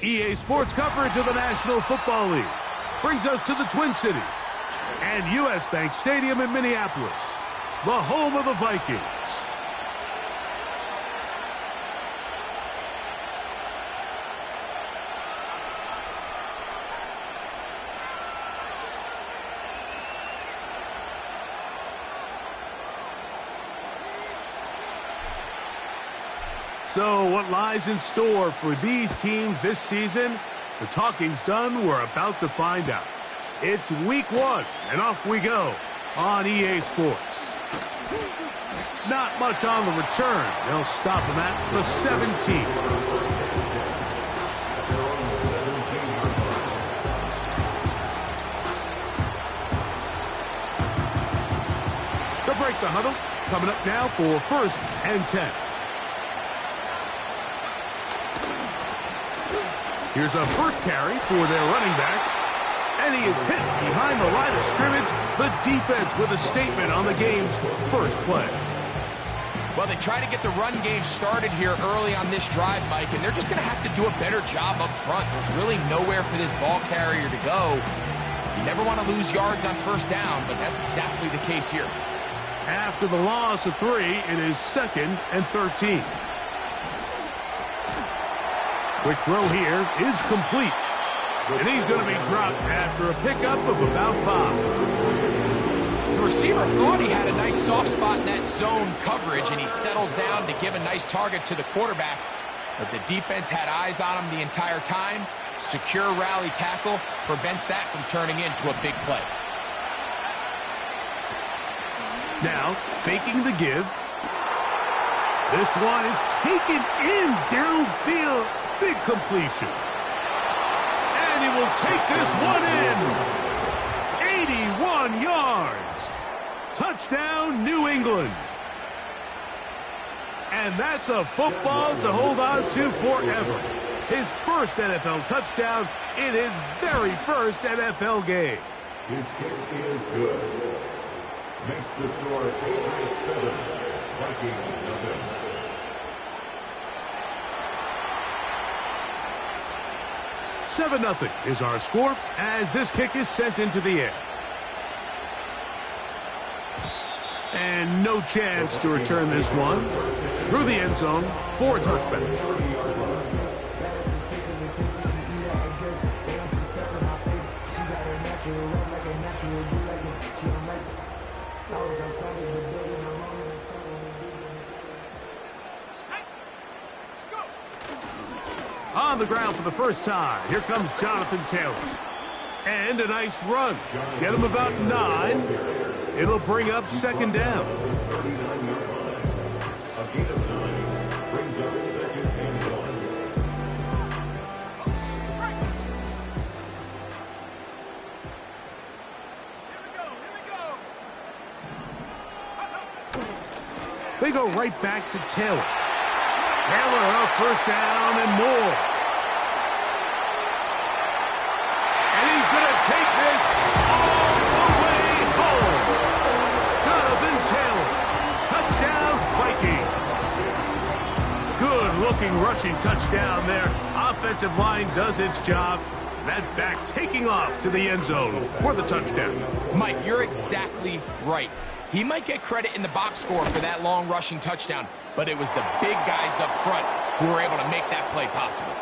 EA Sports coverage of the National Football League brings us to the Twin Cities and U.S. Bank Stadium in Minneapolis, the home of the Vikings. So what lies in store for these teams this season? The talking's done. We're about to find out. It's week 1, and off we go on EA Sports. Not much on the return. They'll stop him at the 17. They'll break the huddle. Coming up now for 1st and 10. Here's a first carry for their running back. And he is hit behind the line of scrimmage. The defense with a statement on the game's first play. Well, they try to get the run game started here early on this drive, Mike, and they're just going to have to do a better job up front. There's really nowhere for this ball carrier to go. You never want to lose yards on 1st down, but that's exactly the case here. After the loss of 3, it is 2nd and 13. Quick throw here is complete. And he's going to be dropped after a pickup of about 5. The receiver thought he had a nice soft spot in that zone coverage, and he settles down to give a nice target to the quarterback. But the defense had eyes on him the entire time. Secure rally tackle prevents that from turning into a big play. Now, faking the give. This one is taken in downfield. Big completion. And he will take this one in. 81 yards. Touchdown, New England. And that's a football to hold on to forever. His first NFL touchdown in his very first NFL game. His kick is good. Makes the score 8-7. Vikings nothing. 7-0 is our score as this kick is sent into the air. And no chance to return this one through the end zone for a touchback. On the ground for the first time. Here comes Jonathan Taylor. And a nice run. Get him about 9. It'll bring up 2nd down. They go right back to Taylor. Taylor, a 1st down and more. And he's going to take this all the way home. Jonathan Taylor, touchdown Vikings. Good-looking rushing touchdown there. Offensive line does its job. That back taking off to the end zone for the touchdown. Mike, you're exactly right. He might get credit in the box score for that long rushing touchdown, but it was the big guys up front who were able to make that play possible.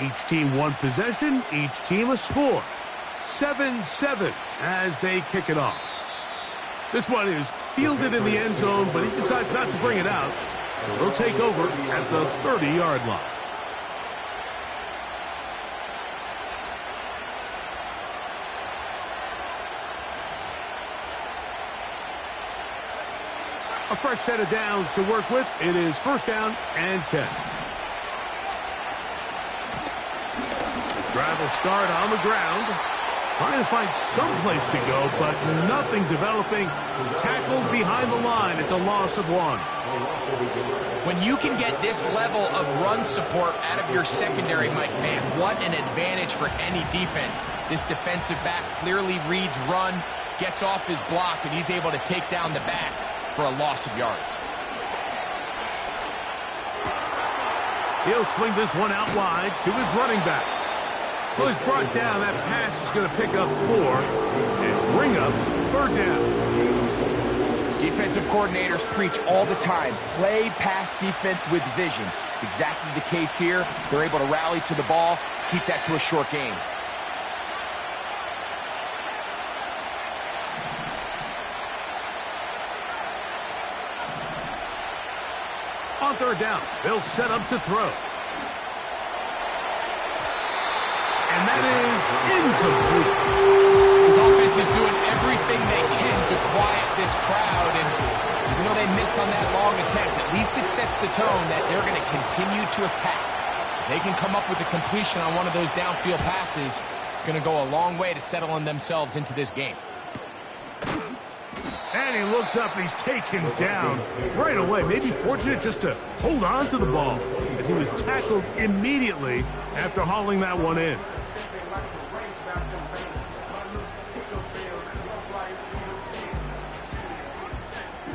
Each team one possession, each team a score. 7-7 as they kick it off. This one is fielded in the end zone, but he decides not to bring it out. So they'll take over at the 30-yard line. A fresh set of downs to work with. It is 1st down and 10. Drive will start on the ground. Trying to find some place to go, but nothing developing. Tackled behind the line. It's a loss of 1. When you can get this level of run support out of your secondary, Mike, man, what an advantage for any defense. This defensive back clearly reads run, gets off his block, and he's able to take down the back for a loss of yards. He'll swing this one out wide to his running back. Well, he's brought down. That pass is going to pick up 4 and bring up 3rd down. Defensive coordinators preach all the time, play pass defense with vision. It's exactly the case here. They're able to rally to the ball, keep that to a short gain. On 3rd down, they'll set up to throw. And that is incomplete. This offense is doing everything they can to quiet this crowd, and even though they missed on that long attempt, at least it sets the tone that they're going to continue to attack. If they can come up with a completion on one of those downfield passes, it's going to go a long way to settling themselves into this game. And he looks up and he's taken down right away. Maybe fortunate just to hold on to the ball as he was tackled immediately after hauling that one in.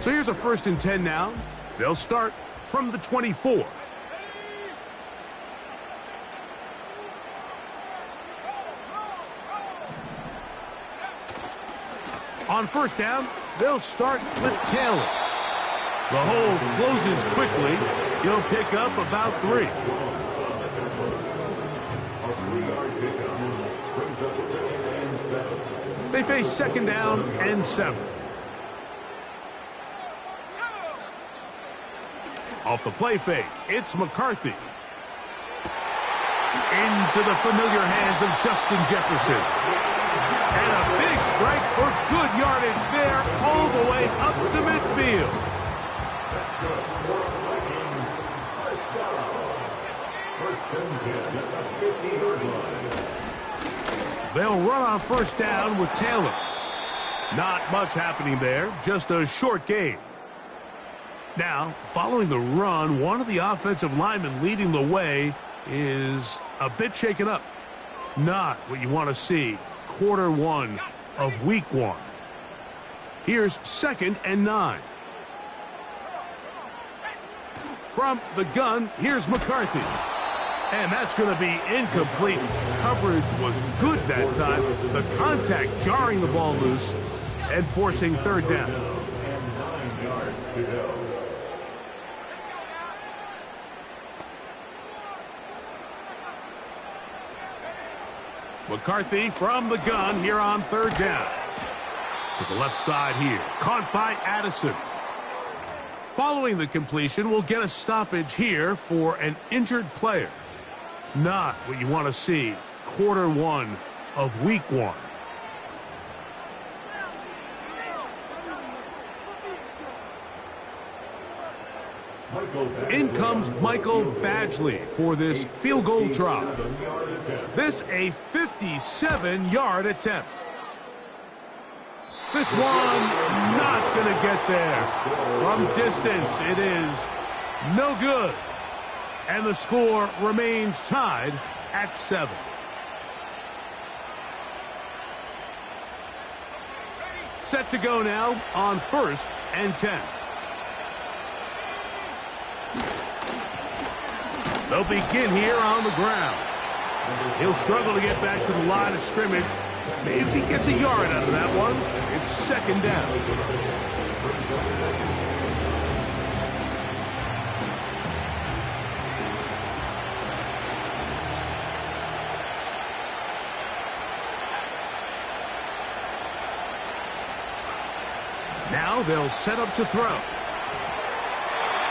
So here's a 1st and 10 now. They'll start from the 24. On 1st down, they'll start with Taylor. The hole closes quickly. He'll pick up about 3. They face 2nd down and 7. Off the play fake, it's McCarthy. Into the familiar hands of Justin Jefferson. And a big strike for good yardage there, all the way up to midfield. They'll run on 1st down with Taylor. Not much happening there, just a short gain. Now, following the run, one of the offensive linemen leading the way is a bit shaken up. Not what you want to see. Quarter 1 of week 1. Here's 2nd and 9. From the gun, here's McCarthy. And that's going to be incomplete. Coverage was good that time. The contact jarring the ball loose and forcing 3rd down. And 9 yards to go. McCarthy from the gun here on 3rd down. To the left side here. Caught by Addison. Following the completion, we'll get a stoppage here for an injured player. Not what you want to see. Quarter 1 of week 1. In comes Michael Badgley for this field goal try. This a 57-yard attempt. This one not going to get there. From distance, it is no good. And the score remains tied at 7. Set to go now on 1st and 10. They'll begin here on the ground. He'll struggle to get back to the line of scrimmage. Maybe gets a yard out of that one. It's 2nd down. Now they'll set up to throw.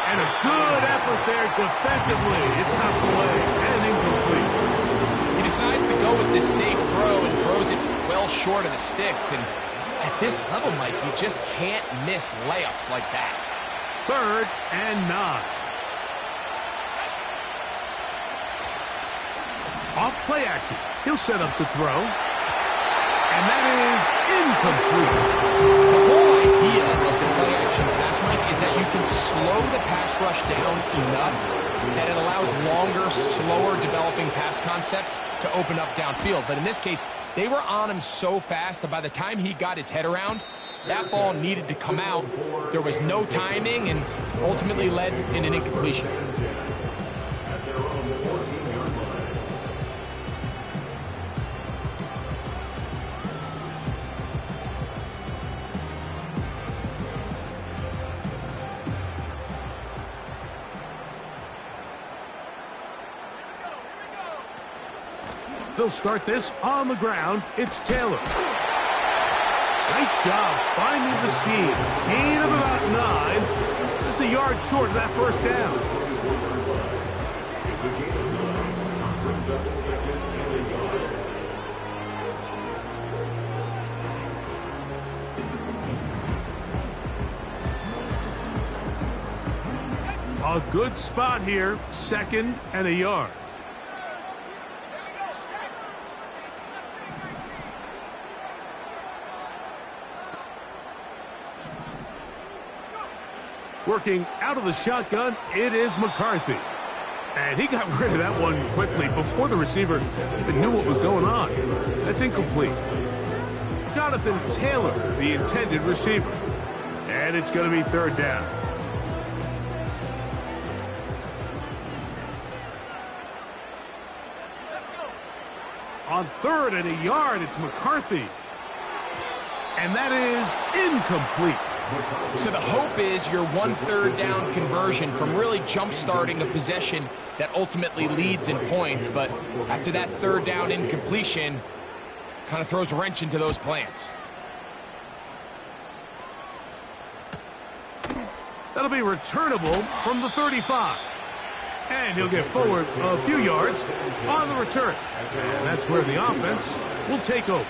And a good effort there defensively. It's knocked away and incomplete. He decides to go with this safe throw and throws it well short of the sticks. And at this level, Mike, you just can't miss layups like that. 3rd and 9. Off play action. He'll set up to throw. And that is incomplete. The whole idea of the play-action pass, Mike, is that you can slow the pass rush down enough that it allows longer, slower developing pass concepts to open up downfield. But in this case, they were on him so fast that by the time he got his head around, that ball needed to come out. There was no timing and ultimately led in an incompletion. At their own 14-yard line. They'll start this on the ground. It's Taylor. Nice job finding the seam. Gain of about 9. Just a yard short of that first down. It's a gain of 9. Brings up 2nd and a yard. A good spot here. 2nd and a yard. Working out of the shotgun, it is McCarthy. And he got rid of that one quickly before the receiver even knew what was going on. That's incomplete. Jonathan Taylor, the intended receiver. And it's going to be 3rd down. On 3rd and a yard, it's McCarthy. And that is incomplete. So the hope is your 1/3 down conversion from really jump-starting a possession that ultimately leads in points. But after that 3rd down incompletion, kind of throws a wrench into those plans. That'll be returnable from the 35. And he'll get forward a few yards on the return. And that's where the offense will take over.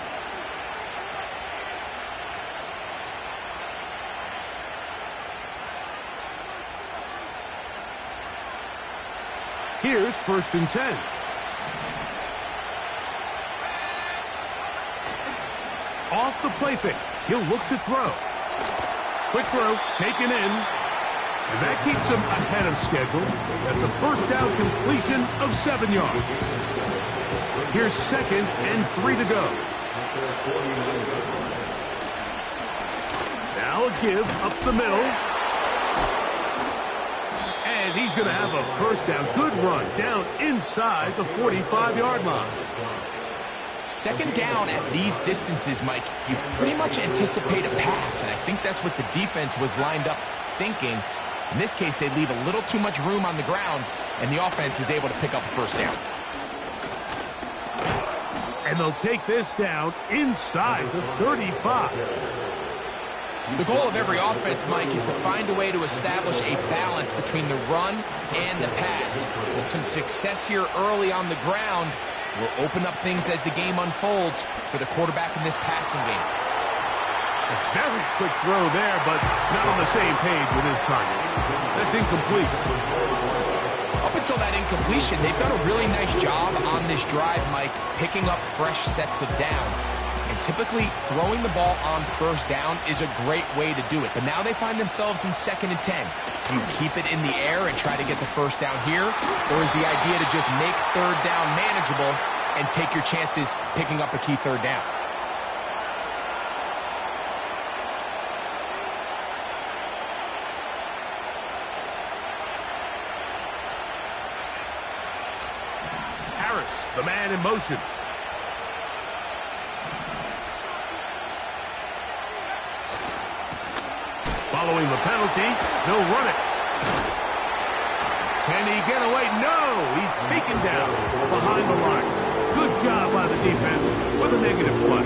Here's 1st and 10. Off the play fake. He'll look to throw. Quick throw, taken in. And that keeps him ahead of schedule. That's a 1st down completion of 7 yards. Here's 2nd and 3 to go. Now a give up the middle. And he's going to have a 1st down. Good run down inside the 45-yard line. 2nd down at these distances, Mike, you pretty much anticipate a pass, and I think that's what the defense was lined up thinking. In this case, they leave a little too much room on the ground, and the offense is able to pick up a 1st down. And they'll take this down inside the 35. The goal of every offense, Mike, is to find a way to establish a balance between the run and the pass. With some success here early on the ground, will open up things as the game unfolds for the quarterback in this passing game. A very quick throw there, but not on the same page with his target. That's incomplete. Up until that incompletion, they've done a really nice job on this drive, Mike, picking up fresh sets of downs. And typically, throwing the ball on 1st down is a great way to do it. But now they find themselves in 2nd and 10. Do you keep it in the air and try to get the 1st down here? Or is the idea to just make 3rd down manageable and take your chances picking up a key 3rd down? Harris, the man in motion. Following the penalty, they'll run it. Can he get away? No! He's taken down behind the line. Good job by the defense with a negative play.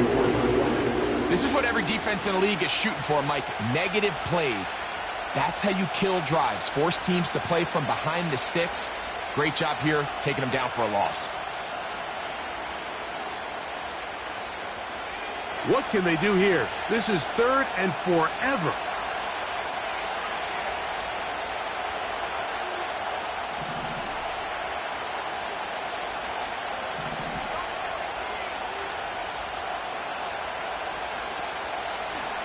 This is what every defense in the league is shooting for, Mike. Negative plays. That's how you kill drives. Force teams to play from behind the sticks. Great job here, taking them down for a loss. What can they do here? This is 3rd and forever.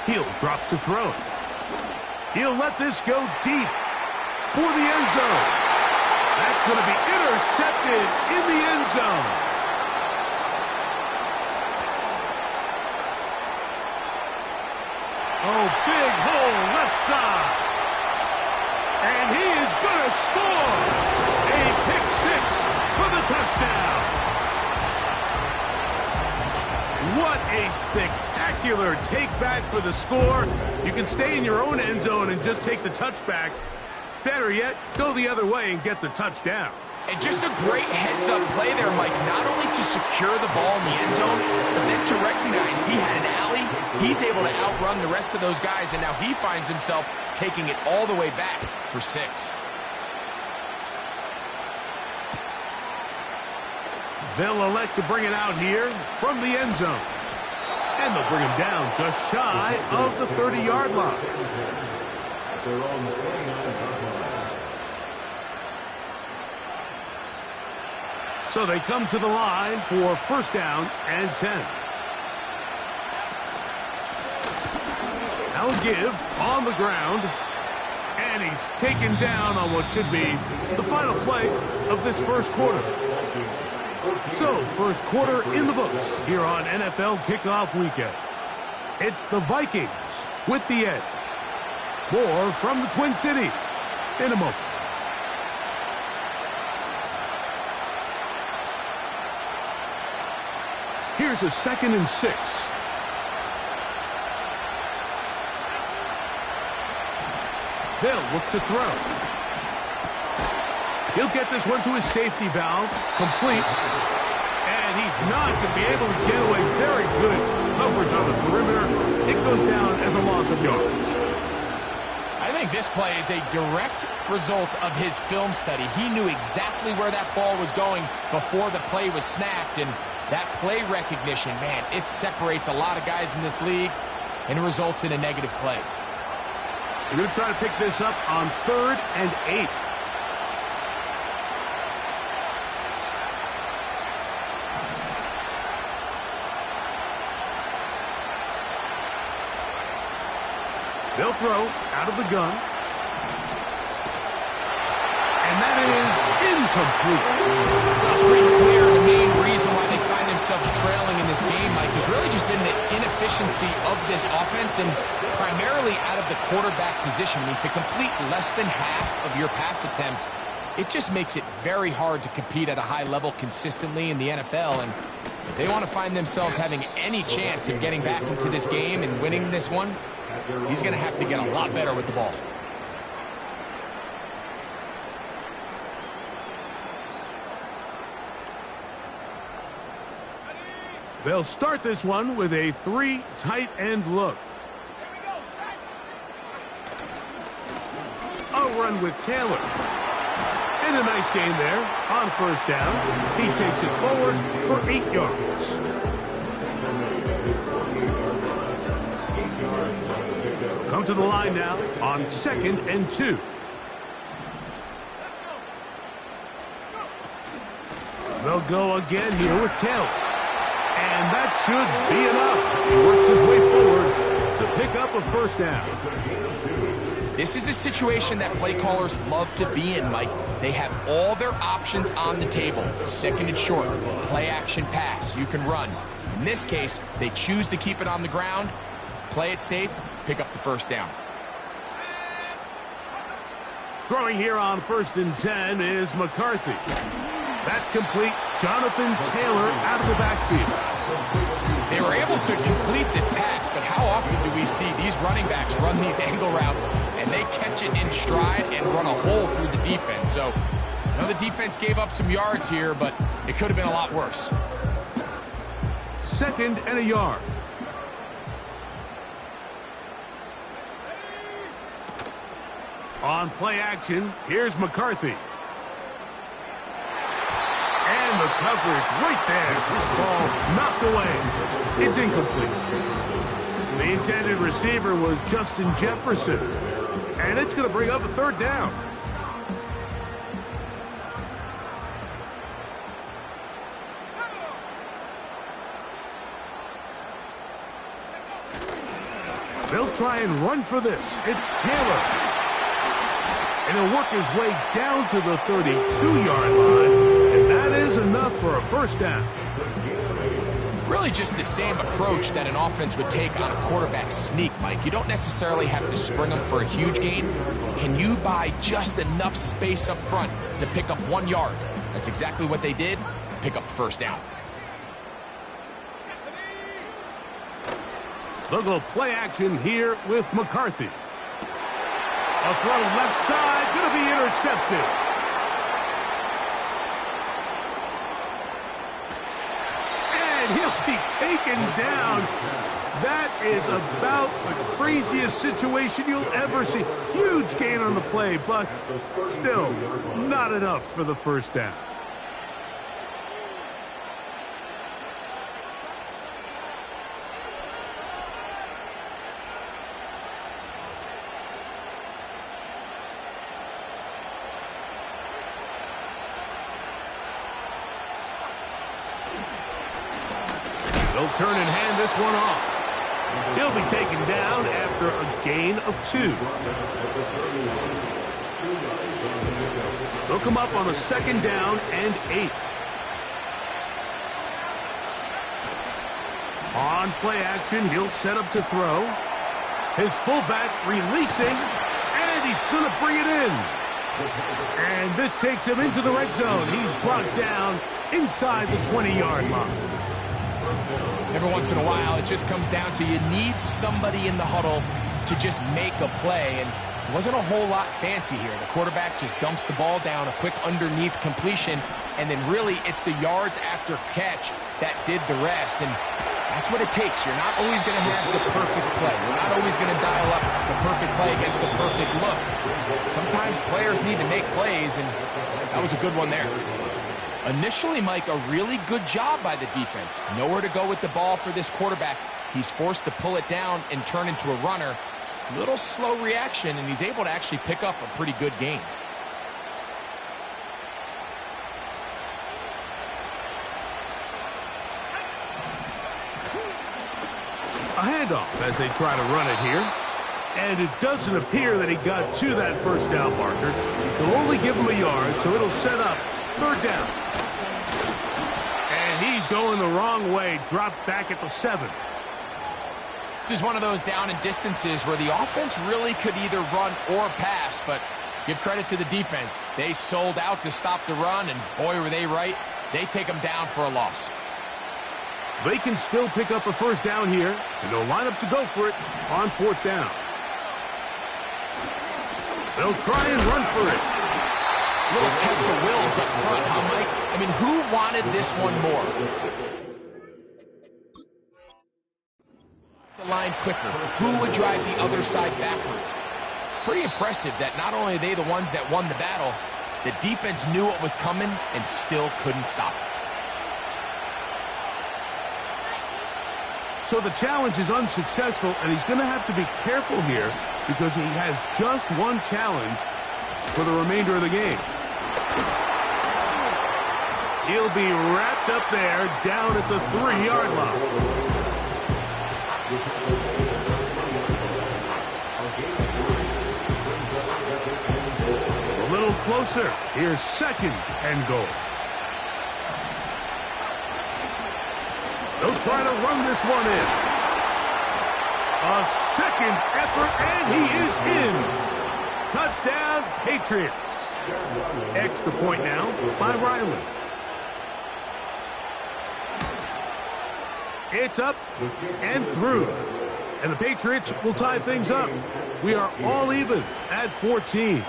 He'll drop to throw. He'll let this go deep for the end zone. That's going to be intercepted in the end zone. Oh, big hole left side. And he is going to score. A pick six for the touchdown. What a spectacular take-back for the score. You can stay in your own end zone and just take the touchback. Better yet, go the other way and get the touchdown. And just a great heads-up play there, Mike, not only to secure the ball in the end zone, but then to recognize he had an alley. He's able to outrun the rest of those guys, and now he finds himself taking it all the way back for 6. They'll elect to bring it out here from the end zone. And they'll bring him down just shy of the 30-yard line. They're on the 29-yard line. So they come to the line for first down and 10. Now give on the ground. And he's taken down on what should be the final play of this first quarter. So, first quarter in the books here on NFL Kickoff Weekend. It's the Vikings with the edge. More from the Twin Cities in a moment. Here's a 2nd and 6. They'll look to throw. He'll get this one to his safety valve, complete. And he's not going to be able to get away. Very good coverage on the perimeter. It goes down as a loss of yards. I think this play is a direct result of his film study. He knew exactly where that ball was going before the play was snapped. And that play recognition, man, it separates a lot of guys in this league and results in a negative play. They're going to try to pick this up on 3rd and 8. They'll throw out of the gun. And that is incomplete. It's pretty clear the main reason why they find themselves trailing in this game, Mike, has really just been the inefficiency of this offense and primarily out of the quarterback position. I mean, to complete less than half of your pass attempts, it just makes it very hard to compete at a high level consistently in the NFL. And if they want to find themselves having any chance of getting back into this game and winning this one, he's going to have to get a lot better with the ball. They'll start this one with a 3 tight end look. A run with Taylor. And a nice gain there on first down. He takes it forward for 8 yards. Come to the line now on 2nd and 2. They'll go again here with Taylor. And that should be enough. He works his way forward to pick up a first down. This is a situation that play callers love to be in, Mike. They have all their options on the table. 2nd and short, play action pass. You can run. In this case, they choose to keep it on the ground, play it safe, pick up the first down. Throwing here on 1st and 10 is McCarthy. That's complete. Jonathan Taylor out of the backfield. They were able to complete this pass, but how often do we see these running backs run these angle routes and they catch it in stride and run a hole through the defense? So, I know the defense gave up some yards here, but it could have been a lot worse. 2nd and a yard. On play action, here's McCarthy. And the coverage right there. This ball knocked away. It's incomplete. The intended receiver was Justin Jefferson. And it's going to bring up a 3rd down. They'll try and run for this. It's Taylor. And he'll work his way down to the 32-yard line. And that is enough for a first down. Really just the same approach that an offense would take on a quarterback sneak, Mike. You don't necessarily have to spring them for a huge gain. Can you buy just enough space up front to pick up 1 yard? That's exactly what they did. Pick up the first down. They'll go play action here with McCarthy. A throw left side, going to be intercepted. And he'll be taken down. That is about the craziest situation you'll ever see. Huge gain on the play, but still not enough for the first down. They'll turn and hand this one off. He'll be taken down after a gain of 2. They'll come up on a 2nd down and 8. On play action, he'll set up to throw. His fullback releasing, and he's going to bring it in. And this takes him into the red zone. He's brought down inside the 20-yard line. Every once in a while, it just comes down to you need somebody in the huddle to just make a play, and it wasn't a whole lot fancy here. The quarterback just dumps the ball down, a quick underneath completion, and then really it's the yards after catch that did the rest, and that's what it takes. You're not always going to have the perfect play. You're not always going to dial up the perfect play against the perfect look. Sometimes players need to make plays, and that was a good one there. Initially, Mike, a really good job by the defense. Nowhere to go with the ball for this quarterback. He's forced to pull it down and turn into a runner. Little slow reaction, and he's able to actually pick up a pretty good gain. A handoff as they try to run it here. And it doesn't appear that he got to that first down marker. They'll only give him a yard, so it'll set up 3rd down. And he's going the wrong way, dropped back at the 7. This is one of those down and distances where the offense really could either run or pass, but give credit to the defense. They sold out to stop the run, and boy, were they right. They take them down for a loss. They can still pick up a first down here, and they'll line up to go for it on 4th down. They'll try and run for it. Little test of wills up front, huh, Mike? I mean, who wanted this one more? The line quicker. Who would drive the other side backwards? Pretty impressive that not only are they the ones that won the battle, the defense knew what was coming and still couldn't stop it. So the challenge is unsuccessful, and he's going to have to be careful here because he has just one challenge for the remainder of the game. He'll be wrapped up there down at the 3-yard line. A little closer. Here's 2nd and goal. They'll try to run this one in. A 2nd effort, and he is in. Touchdown, Patriots. Extra point now by Riley. It's up and through. And the Patriots will tie things up. We are all even at 14.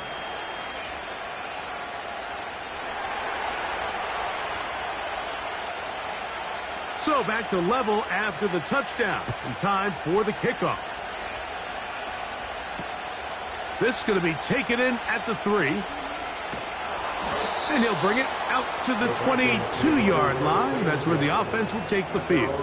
So back to level after the touchdown, and time for the kickoff. This is going to be taken in at the 3. And he'll bring it out to the 22-yard line. That's where the offense will take the field.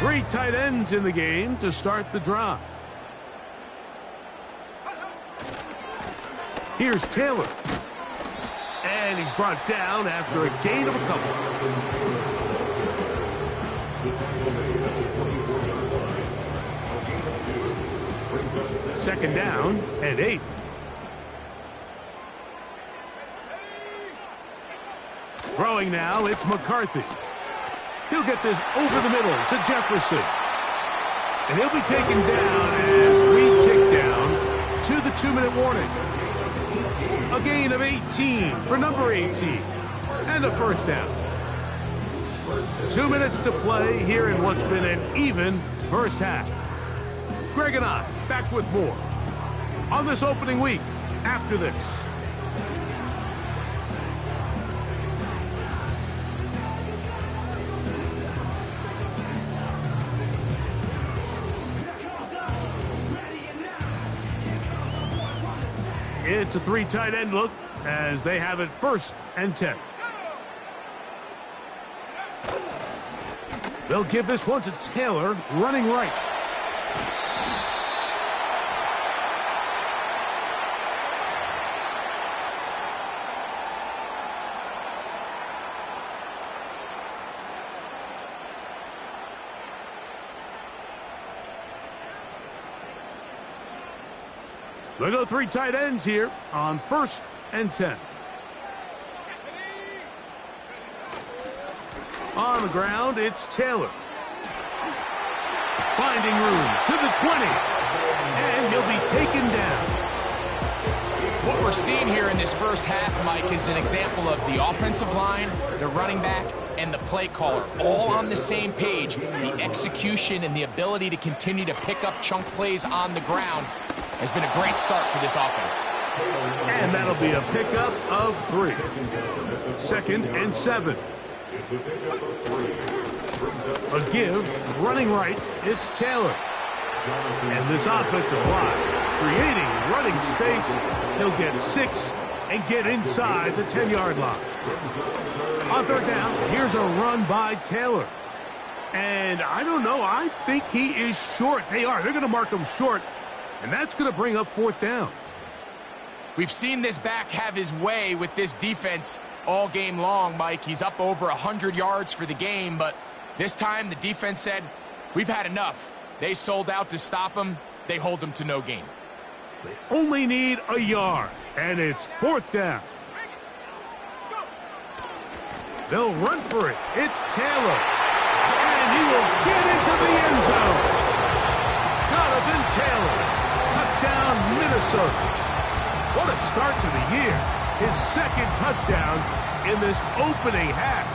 Three tight ends in the game to start the drive. Here's Taylor. And he's brought down after a gain of a couple. Second down and 8. Throwing now, it's McCarthy. He'll get this over the middle to Jefferson. And he'll be taken down as we tick down to the 2-minute warning. A gain of 18 for number 18. And a first down. 2 minutes to play here in what's been an even first half. Greg and I back with more on this opening week after this. It's a 3 tight end look as they have it 1st and 10. They'll give this one to Taylor, running right. They'll go 3 tight ends here on 1st and 10. On the ground, it's Taylor. Finding room to the 20. And he'll be taken down. What we're seeing here in this first half, Mike, is an example of the offensive line, the running back, and the play caller all on the same page. The execution and the ability to continue to pick up chunk plays on the ground has been a great start for this offense. And that'll be a pickup of 3. 2nd and 7. A give, running right, it's Taylor. And this offensive line, creating running space, he'll get 6 and get inside the 10-yard line. On 3rd down, here's a run by Taylor. And I don't know, I think he is short. They're going to mark him short. And that's going to bring up 4th down. We've seen this back have his way with this defense all game long, Mike. He's up over 100 yards for the game, but this time the defense said, we've had enough. They sold out to stop him. They hold him to no gain. They only need a yard, and it's 4th down. They'll run for it. It's Taylor. And he will get into the end zone. Jonathan Taylor. Touchdown, Minnesota. What a start to the year. His 2nd touchdown in this opening half.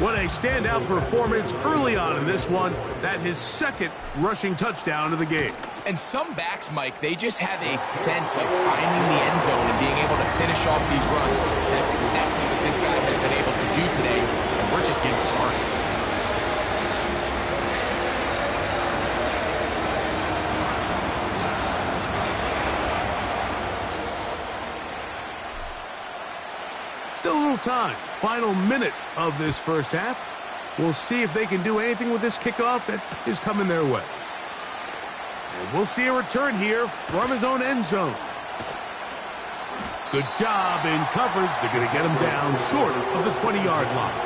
What a standout performance early on in this one. That his 2nd rushing touchdown of the game. And some backs, Mike, they just have a sense of finding the end zone and being able to finish off these runs. That's exactly what this guy has been able to do today, and we're just getting started. Still a little time. Final minute of this first half. We'll see if they can do anything with this kickoff that is coming their way. And we'll see a return here from his own end zone. Good job in coverage. They're going to get him down short of the 20-yard line.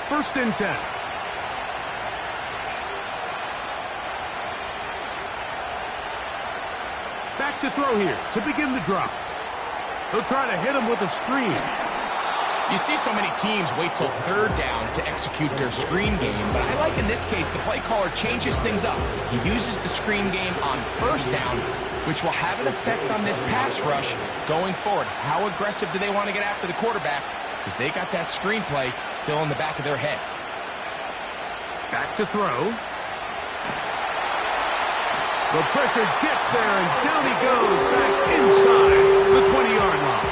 First and 10. Back to throw here to begin the drop. They'll try to hit him with a screen. You see so many teams wait till 3rd down to execute their screen game, but I like in this case the play caller changes things up. He uses the screen game on 1st down, which will have an effect on this pass rush going forward. How aggressive do they want to get after the quarterback? Because they got that screen play still in the back of their head. Back to throw. The pressure gets there, and down he goes back inside the 20-yard line.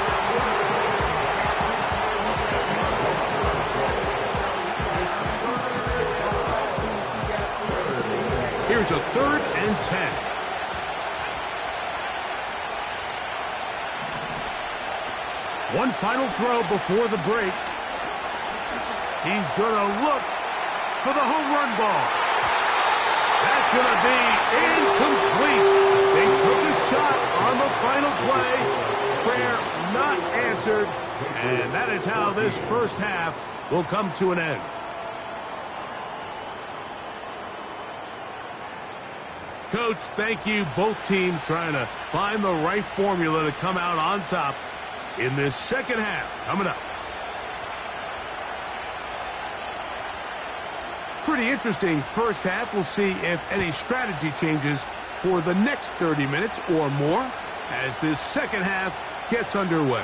Here's a 3rd and 10. One final throw before the break. He's going to look for the home run ball. That's going to be incomplete. They took a shot on the final play. Prayer not answered. And that is how this first half will come to an end. Coach, thank you. Both teams trying to find the right formula to come out on top in this second half coming up. Pretty interesting first half. We'll see if any strategy changes for the next 30 minutes or more as this second half gets underway.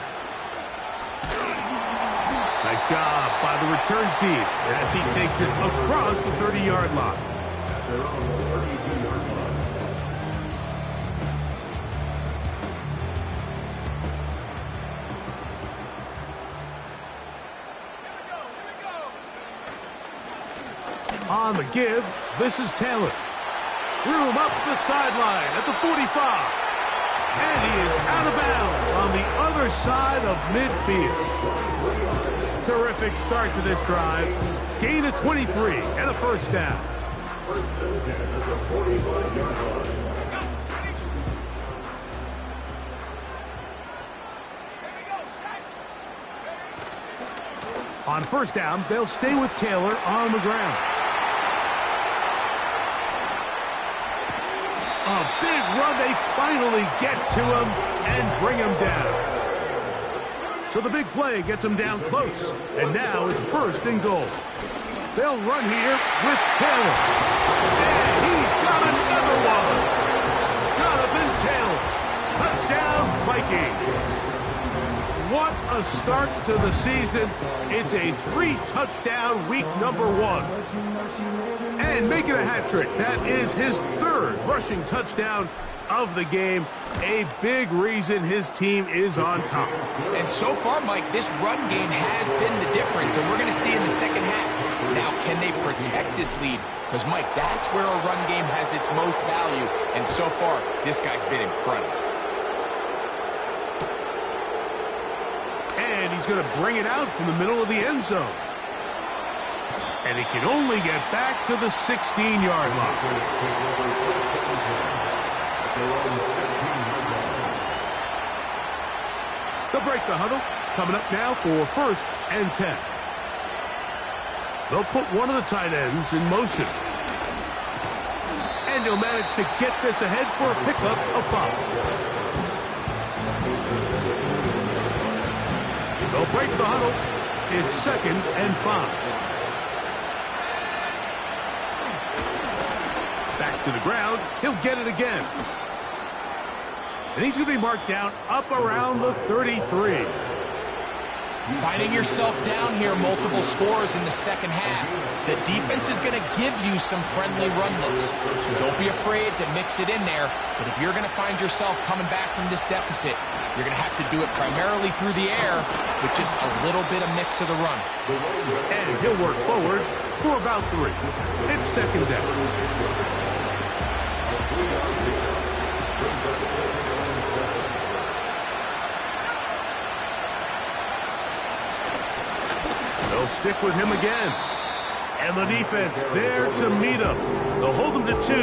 Nice job by the return team as he takes it across the 30-yard line. At their own 32-yard line. On the give, this is Taylor. Room up the sideline at the 45. And he is out of bounds on the other side of midfield. Terrific start to this drive. Gain of 23 and a first down. First and 10 at the 45-yard line. On first down, they'll stay with Taylor on the ground. A big run. They finally get to him and bring him down. So the big play gets him down close. And now it's first and goal. They'll run here with Taylor. And he's got another one. Jonathan Taylor. Touchdown, Vikings. What a start to the season. It's a 3-touchdown week number 1. And making a hat trick. That is his 3rd rushing touchdown of the game. A big reason his team is on top. And so far, Mike, this run game has been the difference, and we're going to see in the second half. Now, can they protect this lead? Because, Mike, that's where a run game has its most value. And so far, this guy's been incredible. And he's going to bring it out from the middle of the end zone. And he can only get back to the 16-yard line. They'll break the huddle. Coming up now for first and 10. They'll put one of the tight ends in motion. And he'll manage to get this ahead for a pickup of 5. They'll break the huddle. It's second and 5. Back to the ground. He'll get it again. And he's going to be marked down up around the 33. Finding yourself down here, multiple scores in the second half. The defense is going to give you some friendly run looks. So don't be afraid to mix it in there. But if you're going to find yourself coming back from this deficit, you're going to have to do it primarily through the air with just a little bit of mix of the run. And he'll work forward for about 3. It's second down. They'll stick with him again. And the defense there to meet him. They'll hold him to 2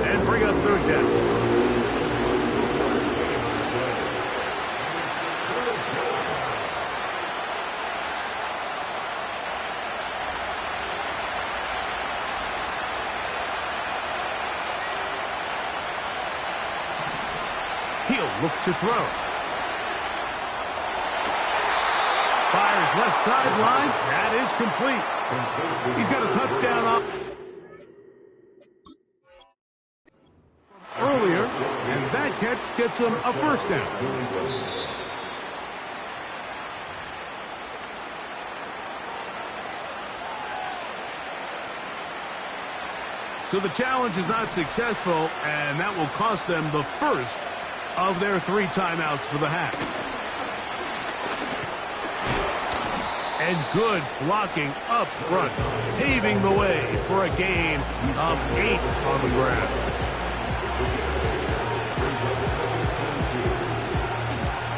and bring up third down. He'll look to throw. Fires left sideline. That is complete. He's got a touchdown up earlier, and that catch gets him a first down. So the challenge is not successful, and that will cost them the first of their 3 timeouts for the half. And good blocking up front, paving the way for a gain of 8 on the ground.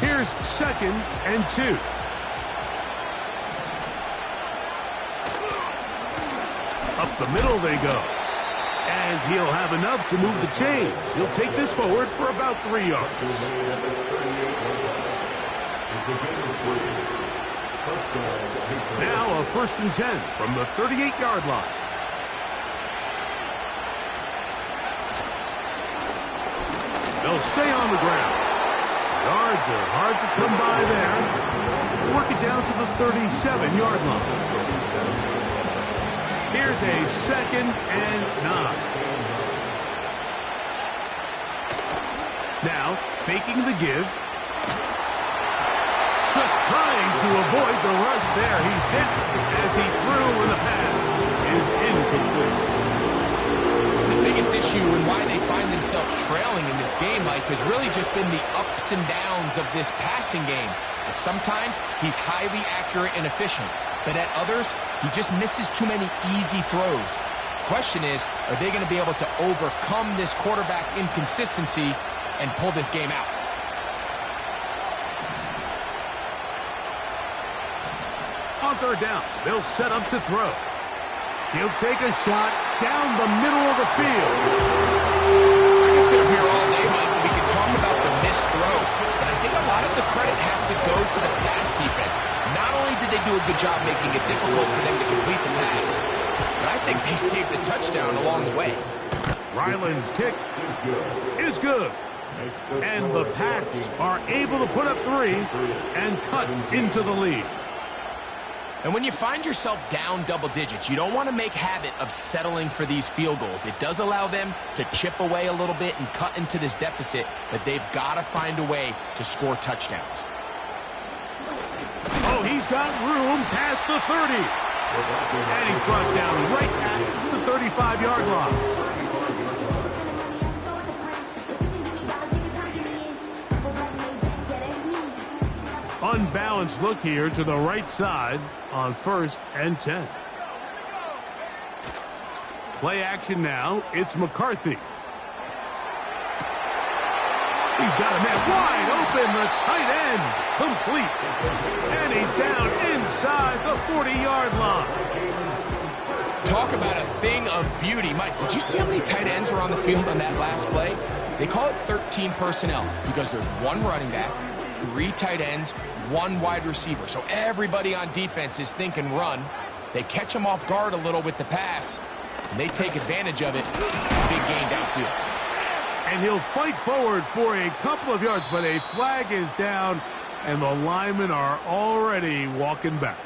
Here's 2nd and 2. Up the middle they go. And he'll have enough to move the chains. He'll take this forward for about 3 yards. Now a 1st and 10 from the 38-yard line. They'll stay on the ground. Yards are hard to come by there. Work it down to the 37-yard line. Here's a 2nd and 9. Now, faking the give. Just trying to avoid the rush there. He's hit as he threw when the pass is incomplete. The biggest issue and why they find themselves trailing in this game, Mike, has really just been the ups and downs of this passing game. At sometimes, he's highly accurate and efficient, but at others, he just misses too many easy throws. The question is, are they going to be able to overcome this quarterback inconsistency and pull this game out? On 3rd down, they'll set up to throw. He'll take a shot down the middle of the field. I can sit up here all day, Mike, and we can talk about the missed throw, but I think a lot of the credit has to go to the pass defense. Not only did they do a good job making it difficult for them to complete the pass, but I think they saved the touchdown along the way. Ryland's kick is good. And the Pats are able to put up 3 and cut into the lead. And when you find yourself down double digits, you don't want to make habit of settling for these field goals. It does allow them to chip away a little bit and cut into this deficit, but they've got to find a way to score touchdowns. Oh, he's got room past the 30. And he's brought down right at the 35-yard line. Unbalanced look here to the right side on 1st and 10. Play action now. It's McCarthy. He's got a man wide open. The tight end complete. And he's down inside the 40-yard line. Talk about a thing of beauty. Mike, did you see how many tight ends were on the field on that last play? They call it 13 personnel because there's 1 running back, 3 tight ends, 1 wide receiver. So everybody on defense is thinking run. They catch him off guard a little with the pass, and they take advantage of it. Big gain downfield. And he'll fight forward for a couple of yards, but a flag is down, and the linemen are already walking back.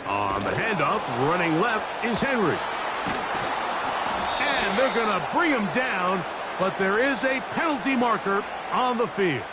On the handoff, running left is Henry. And they're going to bring him down, but there is a penalty marker on the field.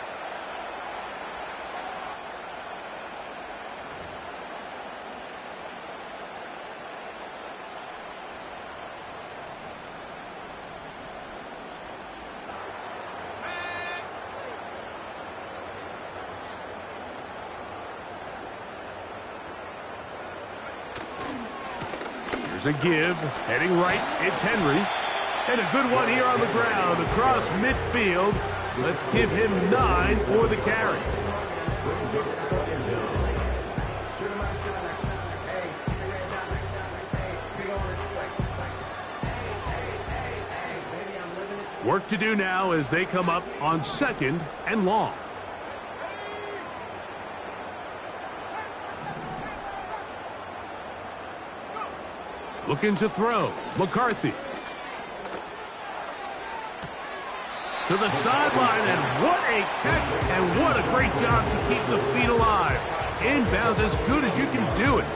There's a give, heading right, it's Henry. And a good one here on the ground, across midfield. Let's give him 9 for the carry. Work to do now as they come up on 2nd and long. Looking to throw. McCarthy. To the sideline, and what a catch, and what a great job to keep the feet alive. Inbounds as good as you can do it.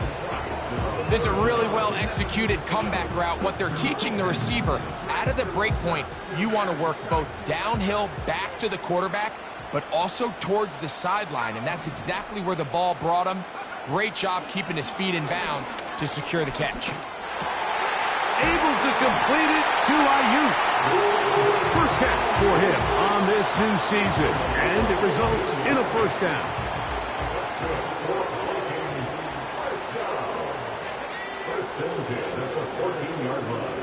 This is a really well-executed comeback route. What they're teaching the receiver, out of the break point, you want to work both downhill back to the quarterback, but also towards the sideline, and that's exactly where the ball brought him. Great job keeping his feet in bounds to secure the catch. Able to complete it to Ayuk. First catch for new season, and it results in a first down. First and 10 at the 14-yard line.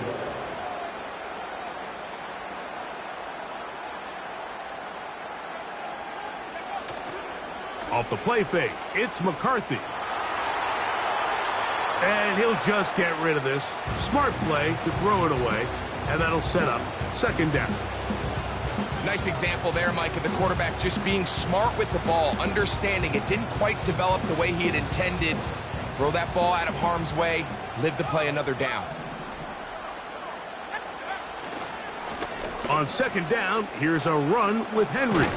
Off the play fake, it's McCarthy. And he'll just get rid of this. Smart play to throw it away, and that'll set up second down. Nice example there, Mike, of the quarterback just being smart with the ball, understanding it didn't quite develop the way he had intended. Throw that ball out of harm's way, live to play another down. On second down, here's a run with Henry.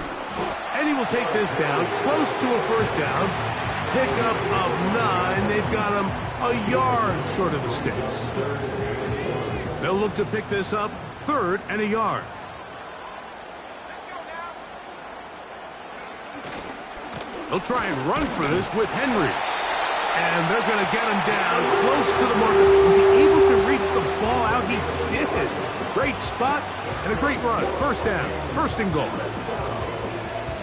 And he will take this down, close to a first down. Pickup of 9. They've got him a yard short of the sticks. They'll look to pick this up, 3rd and a yard. They'll try and run for this with Henry. And they're going to get him down close to the marker. Was he able to reach the ball out? He did. Great spot and a great run. First down, 1st and goal.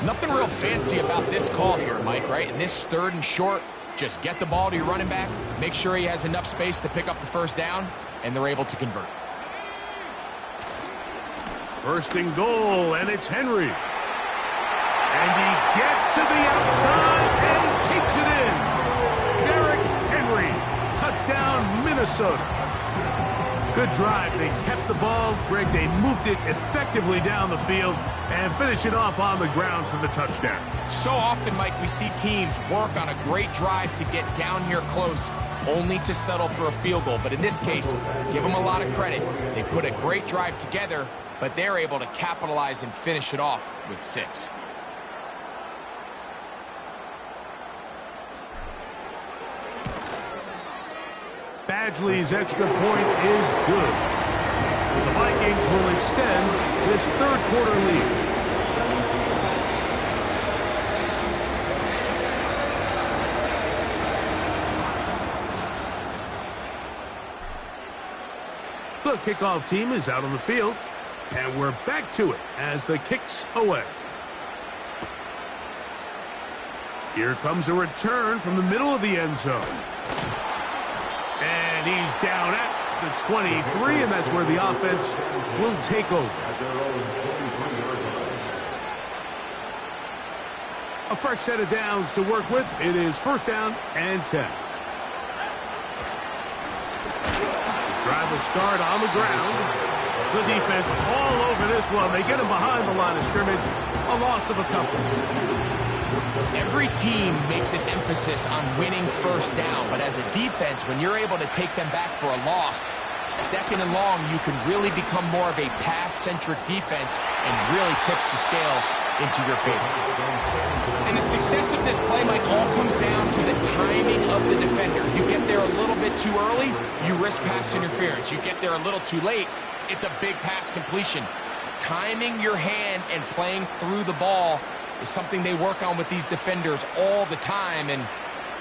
Nothing real fancy about this call here, Mike, right? In this 3rd and short, just get the ball to your running back, make sure he has enough space to pick up the first down, and they're able to convert. 1st and goal, and it's Henry. And he gets to the outside and takes it in. Derrick Henry, touchdown Minnesota. Good drive. They kept the ball. Greg, they moved it effectively down the field and finish it off on the ground for the touchdown. So often, Mike, we see teams work on a great drive to get down here close, only to settle for a field goal. But in this case, give them a lot of credit. They put a great drive together, but they're able to capitalize and finish it off with 6. Badgley's extra point is good. The Vikings will extend this 3rd quarter lead. The kickoff team is out on the field, and we're back to it as the kick's away. Here comes a return from the middle of the end zone. And he's down at the 23, and that's where the offense will take over. A fresh set of downs to work with. It is 1st down and 10. Drive will start on the ground. The defense all over this one. They get him behind the line of scrimmage. A loss of a couple. Every team makes an emphasis on winning first down, but as a defense, when you're able to take them back for a loss, 2nd and long, you can really become more of a pass-centric defense and really tips the scales into your favor. And the success of this play, Mike, all comes down to the timing of the defender. You get there a little bit too early, you risk pass interference. You get there a little too late, it's a big pass completion. Timing your hand and playing through the ball is something they work on with these defenders all the time, and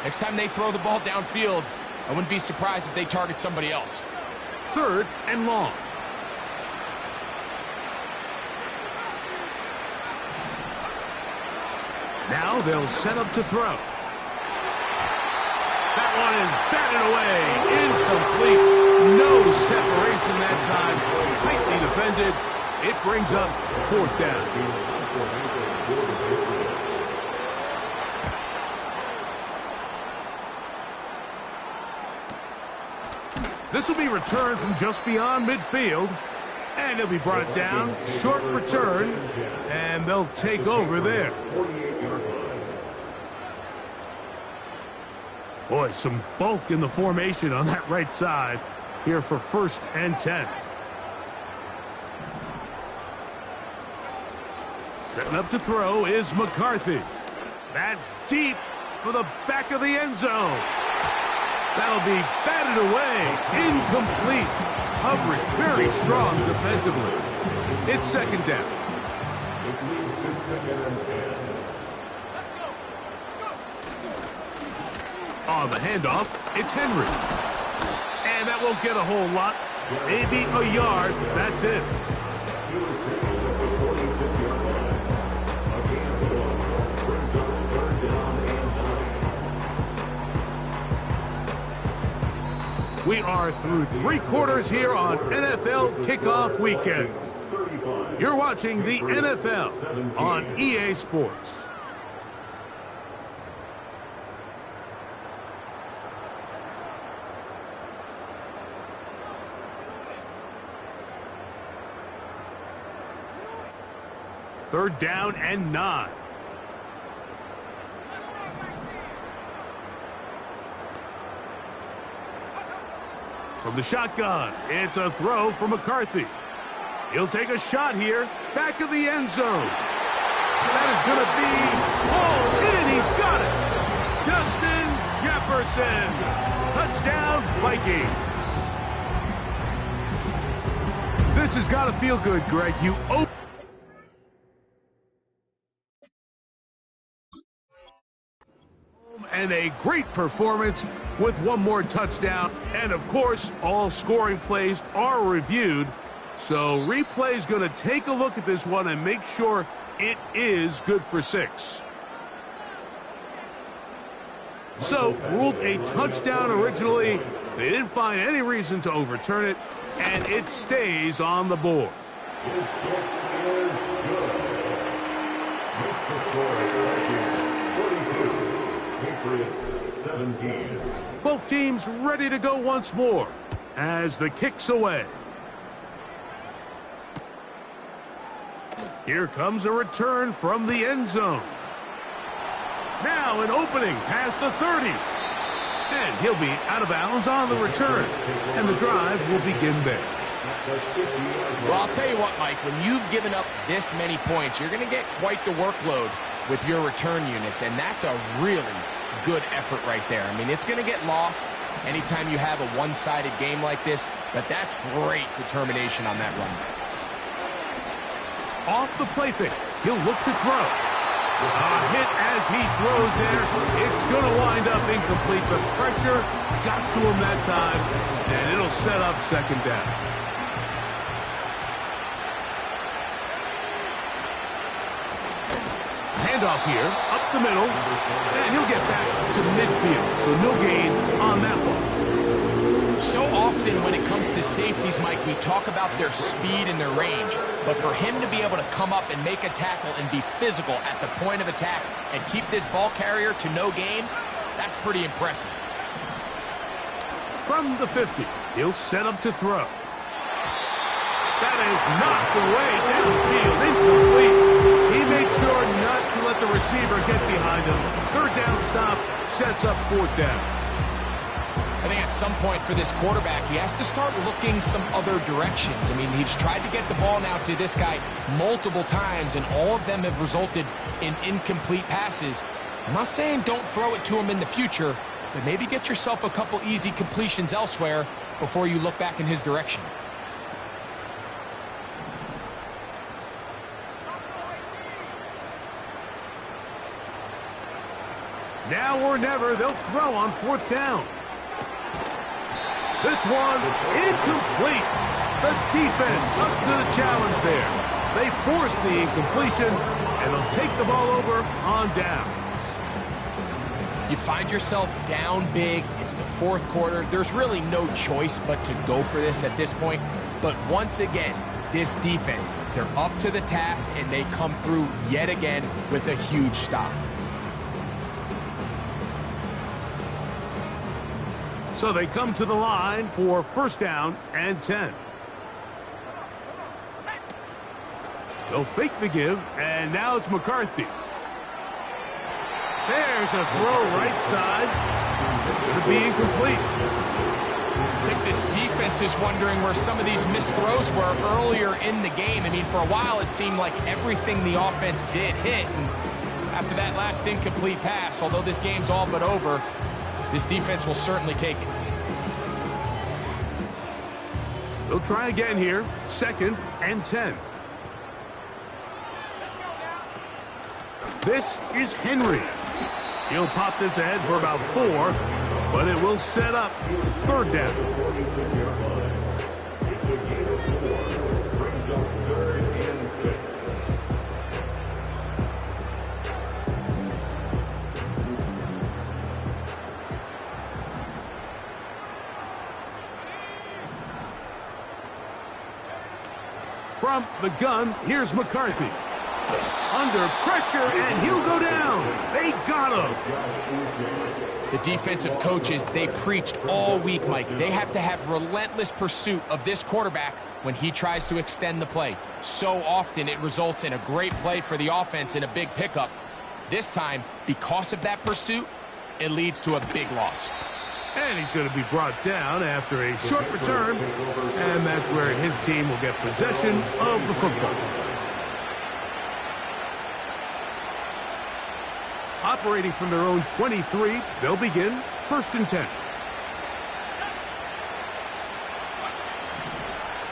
next time they throw the ball downfield, I wouldn't be surprised if they target somebody else. 3rd and long. Now they'll set up to throw. That one is batted away. Incomplete. No separation that time. Tightly defended. It brings up 4th down. This will be returned from just beyond midfield. And it'll be brought down. Short return. And they'll take over there. Boy, some bulk in the formation on that right side here for 1st and 10. Setting up to throw is McCarthy. That's deep for the back of the end zone. That'll be batted away. Incomplete. Coverage very strong defensively. It's 2nd down. It leads to 2nd and 10. On the handoff, it's Henry. And that won't get a whole lot. Maybe a yard. That's it. He was taken at the 46-yard line. We are through 3 quarters here on NFL Kickoff Weekend. You're watching the NFL on EA Sports. Third down and 9. From the shotgun, it's a throw for McCarthy. He'll take a shot here, back of the end zone. That is going to be hauled in. He's got it. Justin Jefferson. Touchdown, Vikings. This has got to feel good, Greg. You open. And a great performance with one more touchdown. And, of course, all scoring plays are reviewed. So replay's going to take a look at this one and make sure it is good for 6. So, ruled a touchdown originally. They didn't find any reason to overturn it, and it stays on the board. His kick is good. Makes the score Vikings 42, Patriots 17. Both teams ready to go once more as the kick's away. Here comes a return from the end zone. Now an opening past the 30. And he'll be out of bounds on the return. And the drive will begin there. Well, I'll tell you what, Mike, when you've given up this many points, you're going to get quite the workload with your return units, and that's a really good effort right there. I mean, it's going to get lost anytime you have a one-sided game like this, but that's great determination on that run. Off the play fake, he'll look to throw. A hit as he throws there. It's going to wind up incomplete. The pressure got to him that time, and it'll set up second down. Handoff here, up the middle, and he'll get back to midfield, so no gain on that one. So often when it comes to safeties, Mike, we talk about their speed and their range, but for him to be able to come up and make a tackle and be physical at the point of attack and keep this ball carrier to no gain, that's pretty impressive. From the 50, he'll set up to throw. That is knocked away downfield, incomplete. He made sure not to let the receiver get behind him. Third down stop sets up fourth down. I think at some point for this quarterback, he has to start looking some other directions. I mean, he's tried to get the ball now to this guy multiple times, and all of them have resulted in incomplete passes. I'm not saying don't throw it to him in the future, but maybe get yourself a couple easy completions elsewhere before you look back in his direction. Now or never, they'll throw on fourth down. This one, incomplete. The defense up to the challenge there. They force the incompletion, and they'll take the ball over on downs. You find yourself down big. It's the fourth quarter. There's really no choice but to go for this at this point. But once again, this defense, they're up to the task, and they come through yet again with a huge stop. So they come to the line for first down and 10. They'll fake the give, and now it's McCarthy. There's a throw right side. It's going to be incomplete. I think this defense is wondering where some of these missed throws were earlier in the game. I mean, for a while it seemed like everything the offense did hit. And after that last incomplete pass, although this game's all but over, this defense will certainly take it. They'll try again here. Second and 10. This is Henry. He'll pop this ahead for about 4, but it will set up third down. It's a gain of 4. Brings up third and 6. From the gun, here's McCarthy. Under pressure, and he'll go down. They got him. The defensive coaches, they preached all week, Mike. They have to have relentless pursuit of this quarterback when he tries to extend the play. So often it results in a great play for the offense and a big pickup. This time, because of that pursuit, it leads to a big loss. And he's going to be brought down after a short return, and that's where his team will get possession of the football. Operating from their own 23, they'll begin 1st and 10.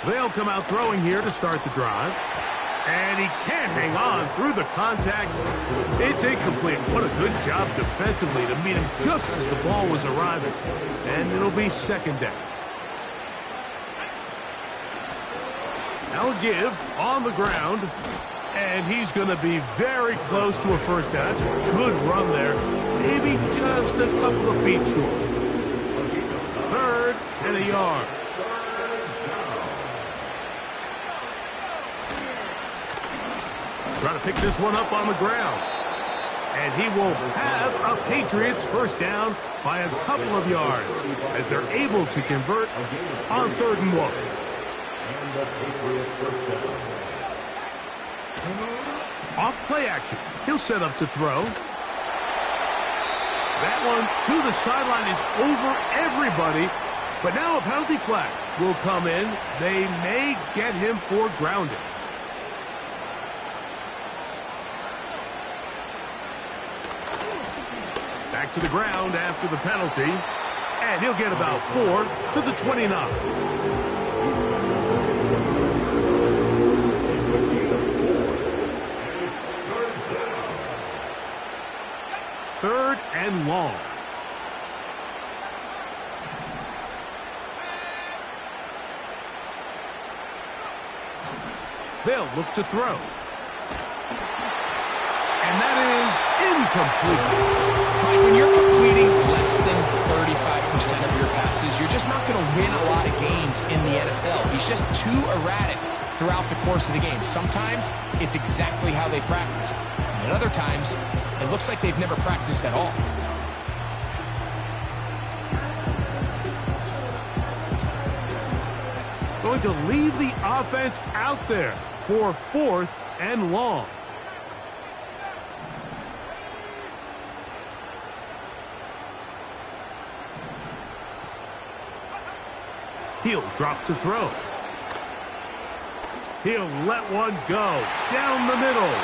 They'll come out throwing here to start the drive. And he can't hang on through the contact. It's incomplete. What a good job defensively to meet him just as the ball was arriving. And it'll be 2nd down. Now give on the ground. And he's going to be very close to a 1st down. That's a good run there. Maybe just a couple of feet short. 3rd and a yard. Trying to pick this one up on the ground. And he will have a Patriots 1st down by a couple of yards as they're able to convert on 3rd and 1. And the Patriots 1st down. Off play action. He'll set up to throw. That one to the sideline is over everybody. But now a penalty flag will come in. They may get him for grounding. Back to the ground after the penalty. And he'll get about 4 to the 29. Third and long. They'll look to throw. And that is incomplete. When you're completing less than 35% of your passes, you're just not going to win a lot of games in the NFL. He's just too erratic throughout the course of the game. Sometimes it's exactly how they practiced. And at other times, it looks like they've never practiced at all. Going to leave the offense out there for 4th and long. He'll drop to throw. He'll let one go down the middle.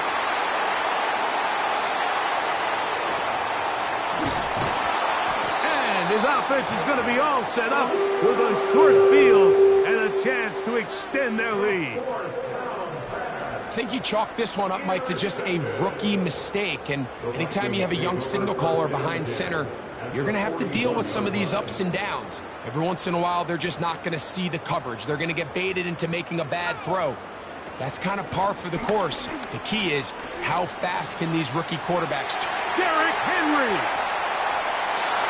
And his offense is going to be all set up with a short field and a chance to extend their lead. I think you chalk this one up, Mike, to just a rookie mistake. And anytime you have a young signal caller behind center, you're going to have to deal with some of these ups and downs. Every once in a while, they're just not going to see the coverage. They're going to get baited into making a bad throw. That's kind of par for the course. The key is, how fast can these rookie quarterbacks... Derrick Henry!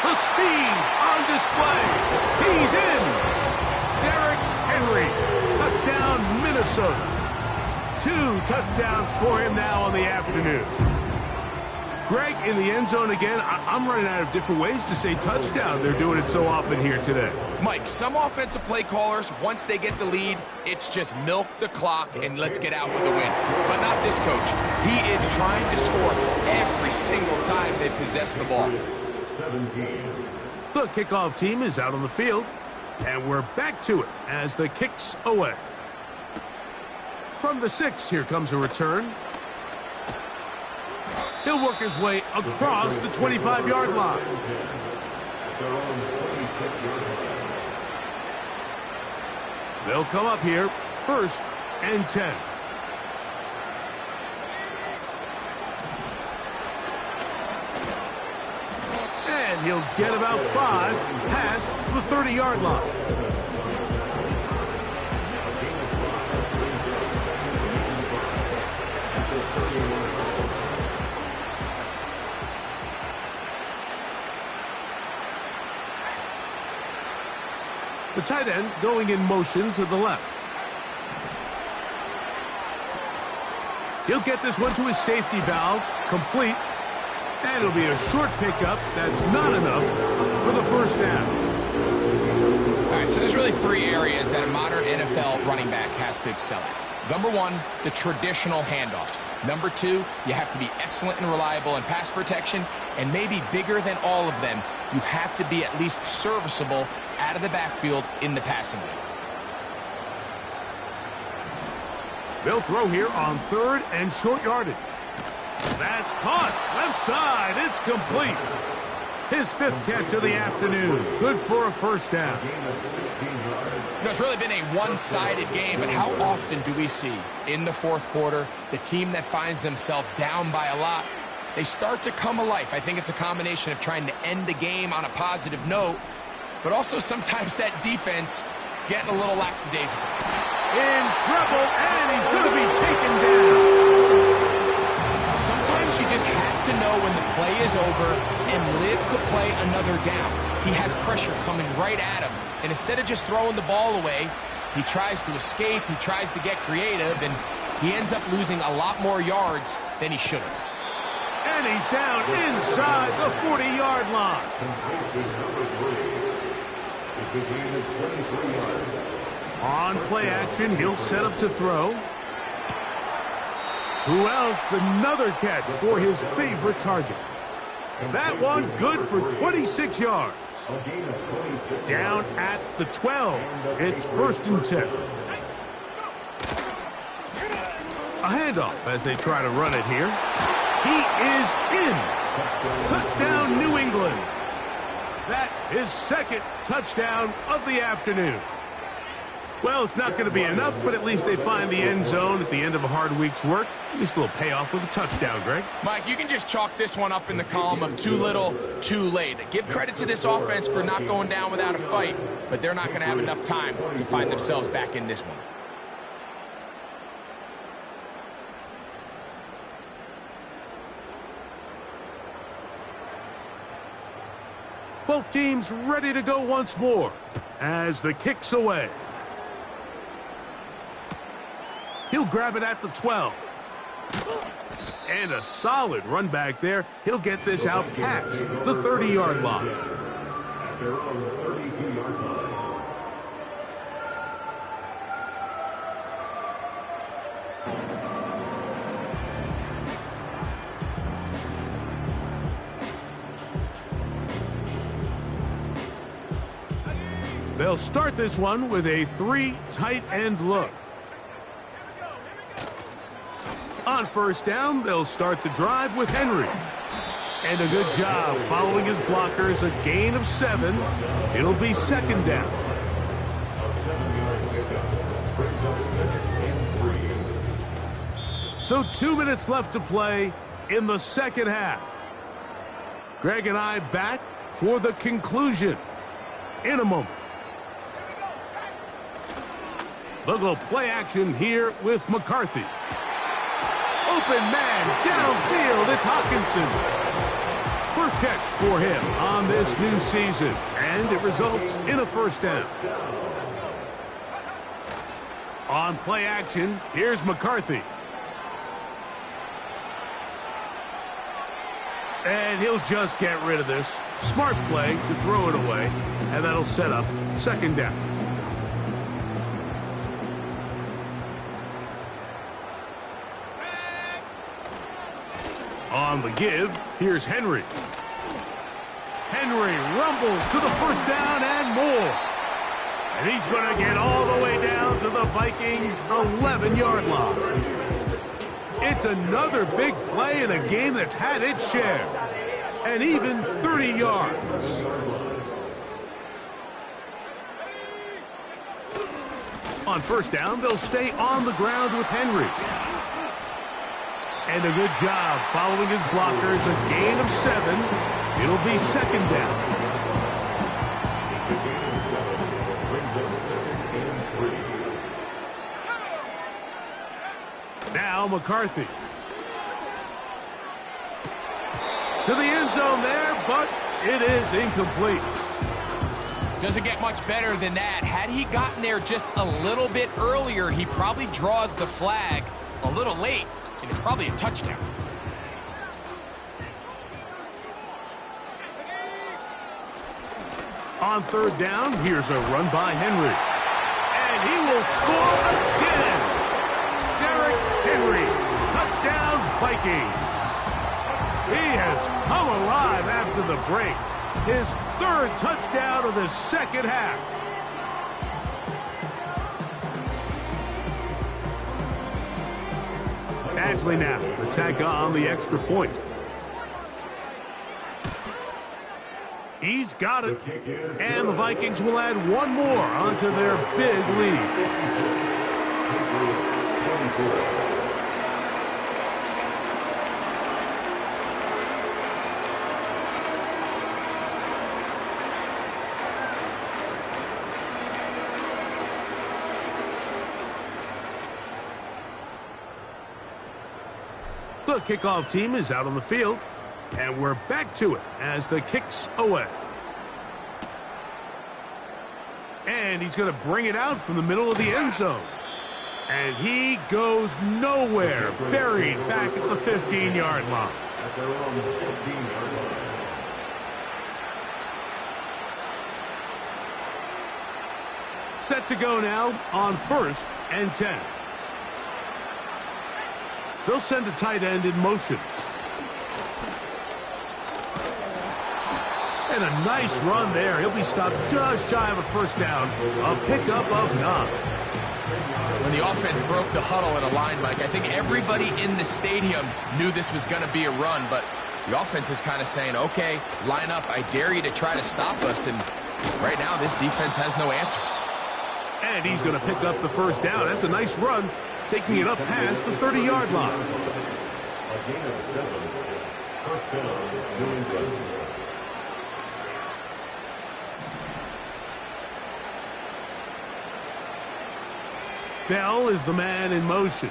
The speed on display. He's in! Derrick Henry. Touchdown, Minnesota. 2 touchdowns for him now on the afternoon. Greg, in the end zone again. I'm running out of different ways to say touchdown. They're doing it so often here today. Mike, some offensive play callers, once they get the lead, it's just milk the clock and let's get out with a win. But not this coach. He is trying to score every single time they possess the ball. 17. The kickoff team is out on the field, and we're back to it as the kick's away. From the 6, here comes a return. He'll work his way across the 25-yard line. They'll come up here, 1st and 10. And he'll get about 5 past the 30-yard line. The tight end going in motion to the left. He'll get this one to his safety valve, complete. And it'll be a short pickup that's not enough for the first down. All right, so there's really three areas that a modern NFL running back has to excel at. Number one, the traditional handoffs. Number two, you have to be excellent and reliable in pass protection. And maybe bigger than all of them, you have to be at least serviceable out of the backfield in the passing game. They'll throw here on 3rd and short yardage. That's caught. Left side. It's complete. His 5th catch of the afternoon. Good for a first down. You know, it's really been a one-sided game, but how often do we see in the 4th quarter the team that finds themselves down by a lot, they start to come alive? I think it's a combination of trying to end the game on a positive note, but also sometimes that defense getting a little lackadaisical. In trouble, and he's going to be taken down. Sometimes you just have to know when the play is over and live to play another down. He has pressure coming right at him, and instead of just throwing the ball away, he tries to escape, he tries to get creative, and he ends up losing a lot more yards than he should have. And he's down inside the 40-yard line. On play action, he'll set up to throw. Who else? Another catch for his favorite target. That one good for 26 yards. Down at the 12. It's 1st and 10. A handoff as they try to run it here. He is in. Touchdown, New England. That is 2nd touchdown of the afternoon. Well, it's not going to be enough, but at least they find the end zone at the end of a hard week's work. At least a little payoff with a touchdown, Greg. Mike, you can just chalk this one up in the column of too little, too late. Give credit to this offense for not going down without a fight, but they're not going to have enough time to find themselves back in this one. Both teams ready to go once more as the kick's away. He'll grab it at the 12. And a solid run back there. He'll get this out past the 30-yard line. They'll start this one with a 3 tight end look. On 1st down, they'll start the drive with Henry. And a good job following his blockers, a gain of 7. It'll be 2nd down. So 2 minutes left to play in the 2nd half. Greg and I back for the conclusion in a moment. They'll go play action here with McCarthy. Open man downfield. It's Hockenson. First catch for him on this new season, and it results in a 1st down. On play action, here's McCarthy. And he'll just get rid of this. Smart play to throw it away, and that'll set up 2nd down. On the give, here's Henry. Henry rumbles to the 1st down and more. And he's going to get all the way down to the Vikings' 11-yard line. It's another big play in a game that's had its share. And even 30 yards. On 1st down, they'll stay on the ground with Henry. And a good job following his blockers, a gain of 7. It'll be 2nd down. Now McCarthy. To the end zone there, but it is incomplete. Doesn't get much better than that. Had he gotten there just a little bit earlier, he probably draws the flag a little late. and it's probably a touchdown. On third down, here's a run by Henry. And he will score again. Derrick Henry, touchdown Vikings. He has come alive after the break. His third touchdown of the second half. Badgley now to tack on the extra point. He's got it. And the Vikings will add one more onto their big lead. The kickoff team is out on the field, and we're back to it as the kick's away. And he's going to bring it out from the middle of the end zone. And he goes nowhere, buried back at the 15-yard line. At their own 15-yard line. Set to go now on 1st and 10. They'll send a tight end in motion. And a nice run there. He'll be stopped just shy of a first down. A pickup of 9. When the offense broke the huddle in a line, Mike, I think everybody in the stadium knew this was going to be a run, but the offense is kind of saying, okay, line up. I dare you to try to stop us. And right now, this defense has no answers. And he's going to pick up the first down. That's a nice run, taking it up past the 30-yard line. A gain of 7. First down, New England. Bell is the man in motion.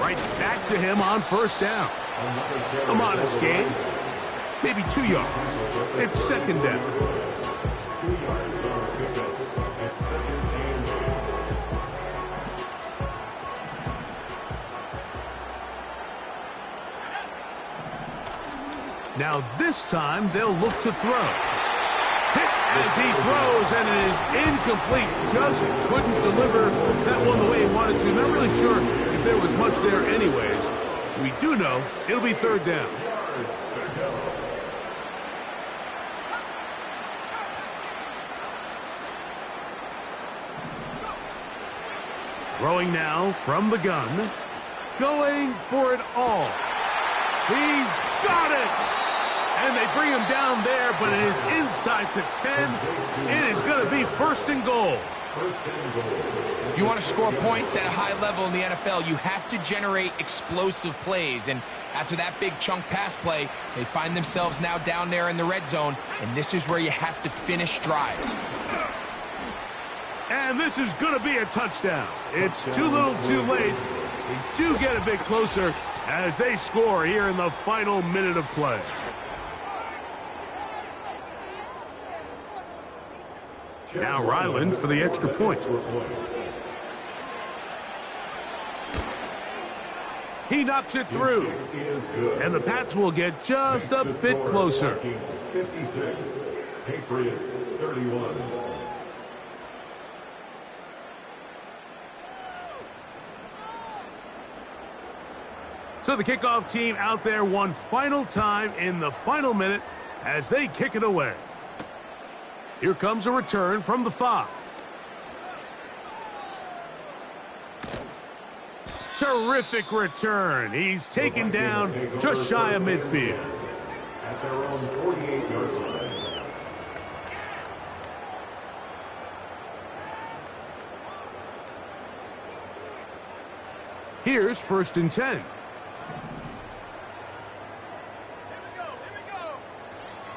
Right back to him on first down. A modest gain. Maybe 2 yards. It's second down. 2 yards on the pickup. It's second and goal. Now this time they'll look to throw. Hit as he throws, and it is incomplete. Just couldn't deliver that one the way he wanted to. Not really sure if there was much there anyways. We do know it'll be third down. Throwing now from the gun. Going for it all. He's got it! And they bring him down there, but it is inside the 10. It is going to be first and goal. If you want to score points at a high level in the NFL, you have to generate explosive plays. And after that big chunk pass play, they find themselves now down there in the red zone. And this is where you have to finish drives. And this is going to be a touchdown. It's too little too late. They do get a bit closer as they score here in the final minute of play. Now Ryland for the extra point. He knocks it through. And the Pats will get just a bit closer. 56, Patriots 31. So the kickoff team out there one final time in the final minute as they kick it away. Here comes a return from the 5. Terrific return. He's taken down just shy of midfield. At their own 48-yard line. Here's first and 10.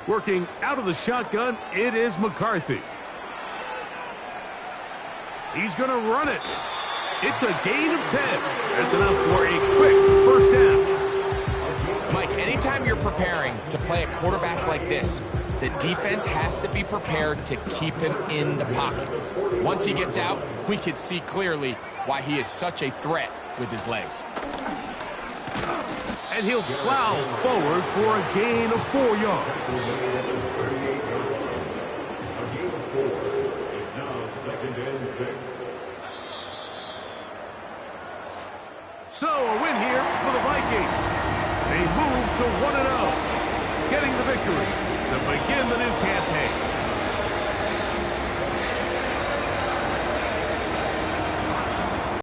Working out of the shotgun, it is McCarthy. He's going to run it. It's a gain of 10. That's enough for a quick first down. Mike, anytime you're preparing to play a quarterback like this, the defense has to be prepared to keep him in the pocket. Once he gets out, we can see clearly why he is such a threat with his legs. And he'll plow forward for a gain of 4 yards. A gain of 4. It's now 2nd and 6. So a win here for the Vikings. They move to 1-0, getting the victory to begin the new campaign.